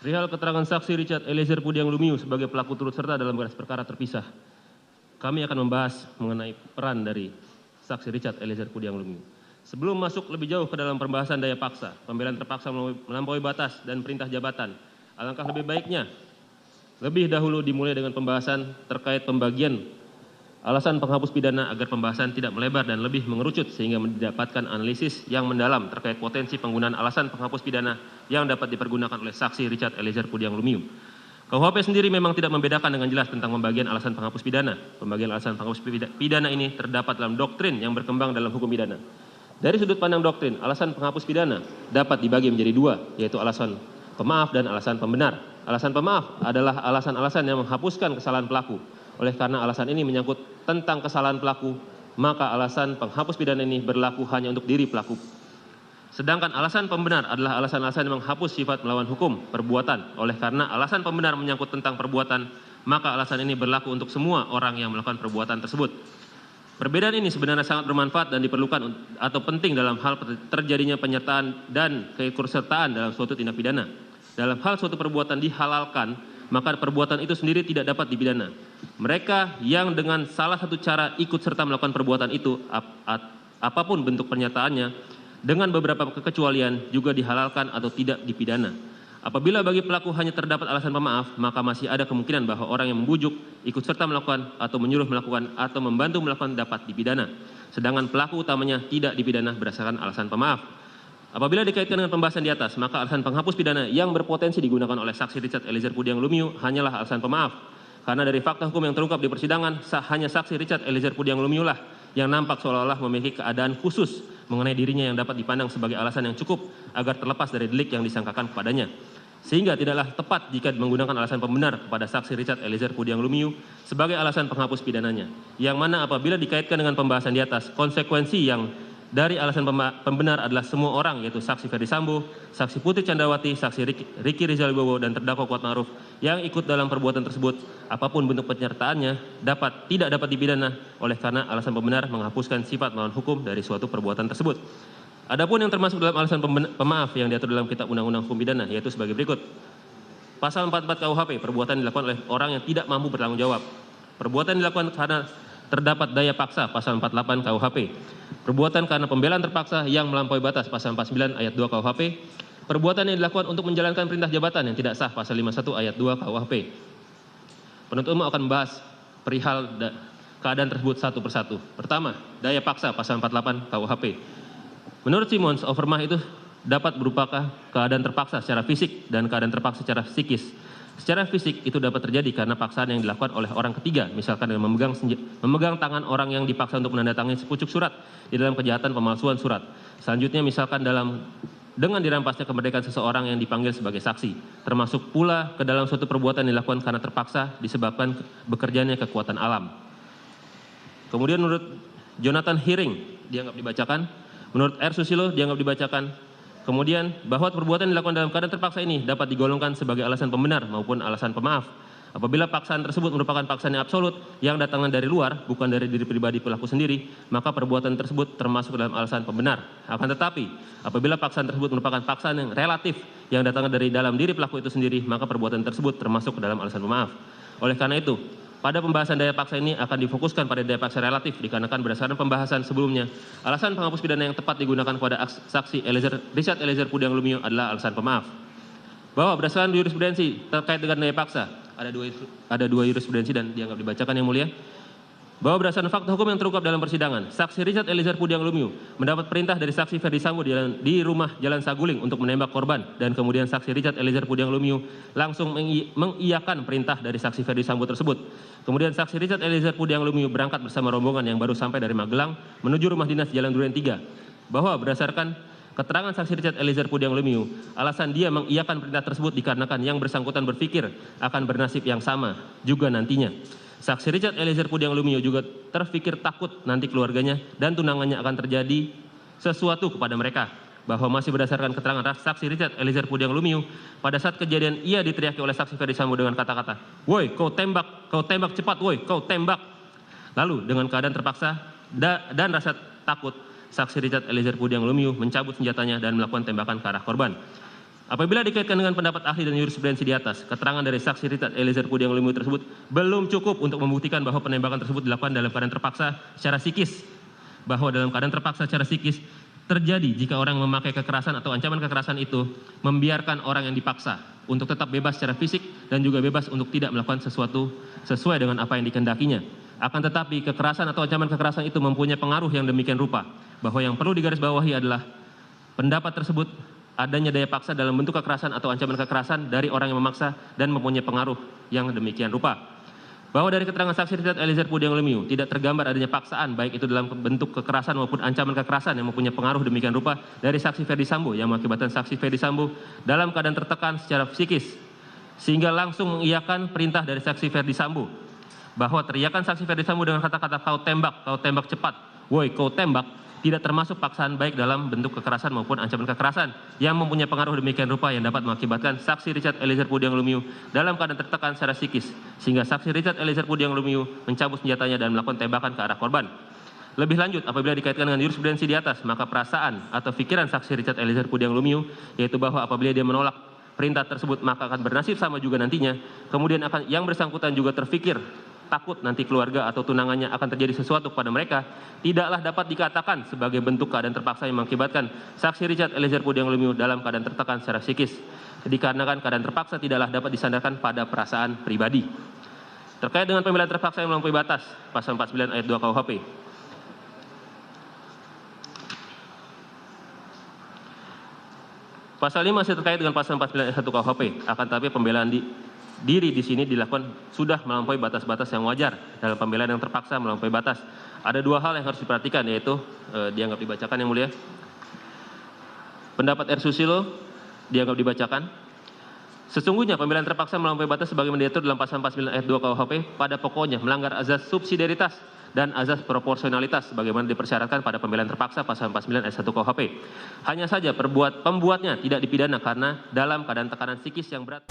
Perihal keterangan saksi Richard Eliezer Pudiang Lumiu sebagai pelaku turut serta dalam berkas perkara terpisah, kami akan membahas mengenai peran dari saksi Richard Eliezer Pudiang Lumiu. Sebelum masuk lebih jauh ke dalam pembahasan daya paksa, pembelaan terpaksa melampaui batas dan perintah jabatan, alangkah lebih baiknya lebih dahulu dimulai dengan pembahasan terkait pembagian alasan penghapus pidana agar pembahasan tidak melebar dan lebih mengerucut sehingga mendapatkan analisis yang mendalam terkait potensi penggunaan alasan penghapus pidana yang dapat dipergunakan oleh saksi Richard Eliezer Pudiang Lumiu. KUHP sendiri memang tidak membedakan dengan jelas tentang pembagian alasan penghapus pidana. Pembagian alasan penghapus pidana ini terdapat dalam doktrin yang berkembang dalam hukum pidana. Dari sudut pandang doktrin, alasan penghapus pidana dapat dibagi menjadi dua, yaitu alasan pemaaf dan alasan pembenar. Alasan pemaaf adalah alasan-alasan yang menghapuskan kesalahan pelaku. Oleh karena alasan ini menyangkut tentang kesalahan pelaku, maka alasan penghapus pidana ini berlaku hanya untuk diri pelaku. Sedangkan alasan pembenar adalah alasan-alasan yang menghapus sifat melawan hukum, perbuatan. Oleh karena alasan pembenar menyangkut tentang perbuatan, maka alasan ini berlaku untuk semua orang yang melakukan perbuatan tersebut. Perbedaan ini sebenarnya sangat bermanfaat dan diperlukan atau penting dalam hal terjadinya penyertaan dan keikutsertaan dalam suatu tindak pidana. Dalam hal suatu perbuatan dihalalkan, maka perbuatan itu sendiri tidak dapat dipidana. Mereka yang dengan salah satu cara ikut serta melakukan perbuatan itu, apapun bentuk pernyataannya, dengan beberapa kekecualian juga dihalalkan atau tidak dipidana. Apabila bagi pelaku hanya terdapat alasan pemaaf, maka masih ada kemungkinan bahwa orang yang membujuk, ikut serta melakukan, atau menyuruh melakukan, atau membantu melakukan dapat dipidana. Sedangkan pelaku utamanya tidak dipidana berdasarkan alasan pemaaf. Apabila dikaitkan dengan pembahasan di atas, maka alasan penghapus pidana yang berpotensi digunakan oleh saksi Richard Eliezer Pudiang Lumiu hanyalah alasan pemaaf. Karena dari fakta hukum yang terungkap di persidangan, hanya saksi Richard Eliezer Pudiang Lumiu lah yang nampak seolah-olah memiliki keadaan khusus mengenai dirinya yang dapat dipandang sebagai alasan yang cukup agar terlepas dari delik yang disangkakan kepadanya. Sehingga tidaklah tepat jika menggunakan alasan pembenar kepada saksi Richard Eliezer Pudiang Lumiu sebagai alasan penghapus pidananya. Yang mana apabila dikaitkan dengan pembahasan di atas, konsekuensi yang dari alasan pembenar adalah semua orang, yaitu saksi Ferdi Sambo, saksi Putri Candrawati, saksi Ricky Rizal Wibowo, dan terdakwa Kuat Ma'ruf yang ikut dalam perbuatan tersebut, apapun bentuk penyertaannya, tidak dapat dipidana oleh karena alasan pembenar menghapuskan sifat melawan hukum dari suatu perbuatan tersebut. Adapun yang termasuk dalam alasan pemaaf yang diatur dalam Kitab Undang-Undang Hukum Pidana, yaitu sebagai berikut. Pasal 44 KUHP, perbuatan dilakukan oleh orang yang tidak mampu bertanggung jawab. Perbuatan dilakukan karena terdapat daya paksa, pasal 48 KUHP. Perbuatan karena pembelaan terpaksa yang melampaui batas, pasal 49 ayat 2 KUHP. Perbuatan yang dilakukan untuk menjalankan perintah jabatan yang tidak sah, pasal 51 ayat 2 KUHP. Penuntut umum akan membahas perihal keadaan tersebut satu persatu. Pertama, daya paksa, pasal 48 KUHP. Menurut Simons, overmah itu dapat berupa keadaan terpaksa secara fisik dan keadaan terpaksa secara psikis. Secara fisik itu dapat terjadi karena paksaan yang dilakukan oleh orang ketiga, misalkan dengan memegang tangan orang yang dipaksa untuk menandatangani sepucuk surat di dalam kejahatan pemalsuan surat. Selanjutnya misalkan dengan dirampasnya kemerdekaan seseorang yang dipanggil sebagai saksi, termasuk pula ke dalam suatu perbuatan yang dilakukan karena terpaksa disebabkan bekerjanya kekuatan alam. Kemudian menurut Jonathan Hiring dianggap dibacakan, menurut R. Susilo dianggap dibacakan. Kemudian bahwa perbuatan yang dilakukan dalam keadaan terpaksa ini dapat digolongkan sebagai alasan pembenar maupun alasan pemaaf. Apabila paksaan tersebut merupakan paksaan yang absolut yang datangnya dari luar, bukan dari diri pribadi pelaku sendiri, maka perbuatan tersebut termasuk dalam alasan pembenar. Akan tetapi, apabila paksaan tersebut merupakan paksaan yang relatif yang datangnya dari dalam diri pelaku itu sendiri, maka perbuatan tersebut termasuk dalam alasan pemaaf. Oleh karena itu, pada pembahasan daya paksa ini akan difokuskan pada daya paksa relatif dikarenakan berdasarkan pembahasan sebelumnya, alasan penghapus pidana yang tepat digunakan kepada saksi Richard Eliezer Pudiang Lumiu adalah alasan pemaaf. Bahwa berdasarkan jurisprudensi terkait dengan daya paksa, ada dua jurisprudensi dan dianggap dibacakan yang mulia. Bahwa berdasarkan fakta hukum yang terungkap dalam persidangan, saksi Richard Eliezer Pudiang Lumiu mendapat perintah dari saksi Ferdi Sambo di rumah Jalan Saguling untuk menembak korban, dan kemudian saksi Richard Eliezer Pudiang Lumiu langsung mengiyakan perintah dari saksi Ferdi Sambo tersebut. Kemudian saksi Richard Eliezer Pudiang Lumiu berangkat bersama rombongan yang baru sampai dari Magelang menuju rumah dinas Jalan Duren 3. Bahwa berdasarkan keterangan saksi Richard Eliezer Pudiang Lumiu, alasan dia mengiyakan perintah tersebut dikarenakan yang bersangkutan berpikir akan bernasib yang sama juga nantinya. Saksi Richard Eliezer Pudiang Lumiu juga terpikir takut nanti keluarganya dan tunangannya akan terjadi sesuatu kepada mereka. Bahwa masih berdasarkan keterangan saksi Richard Eliezer Pudiang Lumiu, pada saat kejadian ia diteriaki oleh saksi Ferdi Sambo dengan kata-kata, "Woi, kau tembak cepat, woi, kau tembak." Lalu dengan keadaan terpaksa dan rasa takut, saksi Richard Eliezer Pudiang Lumiu mencabut senjatanya dan melakukan tembakan ke arah korban. Apabila dikaitkan dengan pendapat ahli dan jurisprudensi di atas, keterangan dari saksi Richard Eliezer Pudiang Lumiu tersebut belum cukup untuk membuktikan bahwa penembakan tersebut dilakukan dalam keadaan terpaksa secara psikis. Bahwa dalam keadaan terpaksa secara psikis terjadi jika orang memakai kekerasan atau ancaman kekerasan itu membiarkan orang yang dipaksa untuk tetap bebas secara fisik dan juga bebas untuk tidak melakukan sesuatu sesuai dengan apa yang dikehendakinya. Akan tetapi kekerasan atau ancaman kekerasan itu mempunyai pengaruh yang demikian rupa bahwa yang perlu digarisbawahi adalah pendapat tersebut adanya daya paksa dalam bentuk kekerasan atau ancaman kekerasan dari orang yang memaksa dan mempunyai pengaruh yang demikian rupa. Bahwa dari keterangan saksi Richard Eliezer Pudiang Lumiu tidak tergambar adanya paksaan baik itu dalam bentuk kekerasan maupun ancaman kekerasan yang mempunyai pengaruh demikian rupa dari saksi Ferdi Sambo yang mengakibatkan saksi Ferdi Sambo dalam keadaan tertekan secara psikis sehingga langsung mengiyakan perintah dari saksi Ferdi Sambo bahwa teriakan saksi Ferdi Sambo dengan kata-kata kau tembak cepat, woi kau tembak, tidak termasuk paksaan baik dalam bentuk kekerasan maupun ancaman kekerasan yang mempunyai pengaruh demikian rupa yang dapat mengakibatkan saksi Richard Eliezer Pudiang Lumiu dalam keadaan tertekan secara psikis sehingga saksi Richard Eliezer Pudiang Lumiu mencabut senjatanya dan melakukan tembakan ke arah korban. Lebih lanjut, apabila dikaitkan dengan jurisprudensi di atas, maka perasaan atau pikiran saksi Richard Eliezer Pudiang Lumiu yaitu bahwa apabila dia menolak perintah tersebut maka akan bernasib sama juga nantinya, kemudian akan yang bersangkutan juga terfikir takut nanti keluarga atau tunangannya akan terjadi sesuatu kepada mereka, tidaklah dapat dikatakan sebagai bentuk keadaan terpaksa yang mengakibatkan saksi Richard Eliezer Pudiang Lumiu dalam keadaan tertekan secara psikis. Dikarenakan keadaan terpaksa tidaklah dapat disandarkan pada perasaan pribadi. Terkait dengan pembelaan terpaksa yang melampaui batas, pasal 49 ayat 2 KUHP. Pasal 5 masih terkait dengan pasal 49 ayat 1 KUHP, akan tetapi pembelaan diri di sini dilakukan sudah melampaui batas-batas yang wajar dalam pembelaan yang terpaksa melampaui batas. Ada dua hal yang harus diperhatikan yaitu dianggap dibacakan yang mulia. Pendapat R. Susilo dianggap dibacakan. Sesungguhnya pembelaan terpaksa melampaui batas sebagaimana diatur dalam pasal 49 ayat 2 KUHP pada pokoknya melanggar azas subsidiaritas dan azas proporsionalitas sebagaimana dipersyaratkan pada pembelaan terpaksa pasal 49 ayat 1 KUHP. Hanya saja pembuatnya tidak dipidana karena dalam keadaan tekanan psikis yang berat.